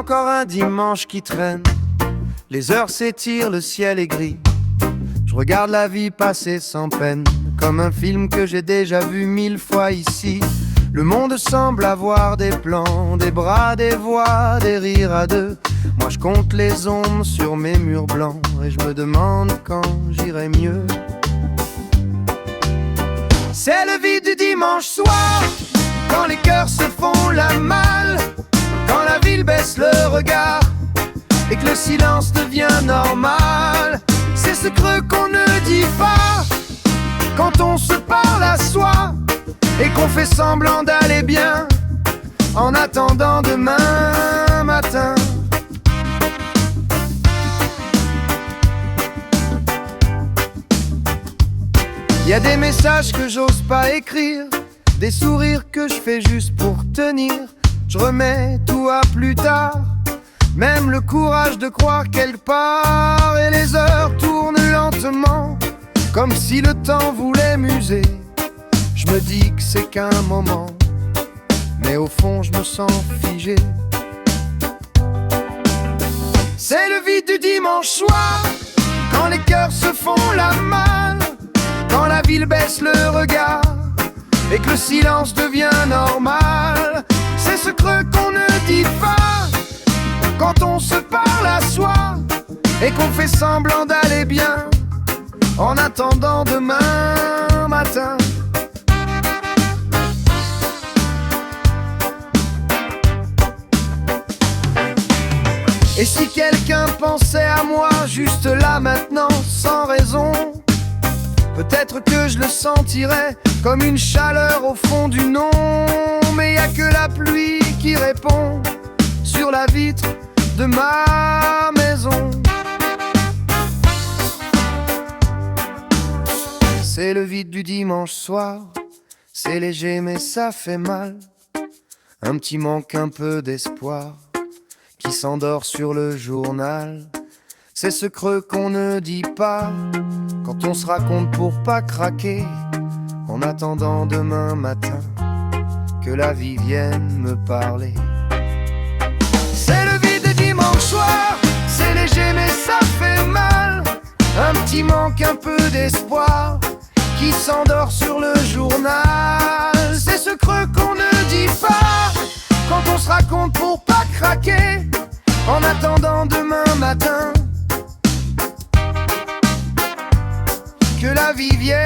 encore un dimanche qui traîne. Les heures s'étirent, le ciel est gris. Je regarde la vie passer sans peine, comme un film que j'ai déjà vu 1000 fois ici. Le monde semble avoir des plans, des bras, des voix, des rires à deux. Moi je compte les ombres sur mes murs blancs et je me demande quand j'irai mieux. C'est le vide du dimanche soir, quand les cœurs se font la malle, quand la ville baisse le regard et que le silence devient normal. C'est ce creux qu'on ne dit pas quand on se parle à soi et qu'on fait semblant d'aller bien en attendant demain matin. Y a des messages que j'ose pas écrire, des sourires que je fais juste pour tenir. Je remets tout à plus tard, même le courage de croire quelque part. Et les heures tournent lentement, comme si le temps voulait muser. Je me dis que c'est qu'un moment, mais au fond je me sens figé. C'est le vide du dimanche soir, quand les cœurs se font la malle, quand la ville baisse le regard et que le silence devient normal. C'est ce creux qu'on ne dit pas quand on se parle à soi et qu'on fait semblant d'aller bien en attendant demain matin. Et si quelqu'un pensait à moi juste là maintenant sans raison, peut-être que je le sentirais comme une chaleur au fond du nom. Mais y a que la pluie qui répond sur la vitre de ma maison. C'est le vide du dimanche soir, c'est léger mais ça fait mal. Un petit manque, un peu d'espoir qui s'endort sur le journal. C'est ce creux qu'on ne dit pas quand on se raconte pour pas craquer, en attendant demain matin que la vie vienne me parler. C'est le vide dimanche soir, c'est léger mais ça fait mal. Un petit manque, un peu d'espoir qui s'endort sur le journal. C'est ce creux qu'on ne dit pas quand on se raconte pour pas craquer, en attendant demain matin que la vie vienne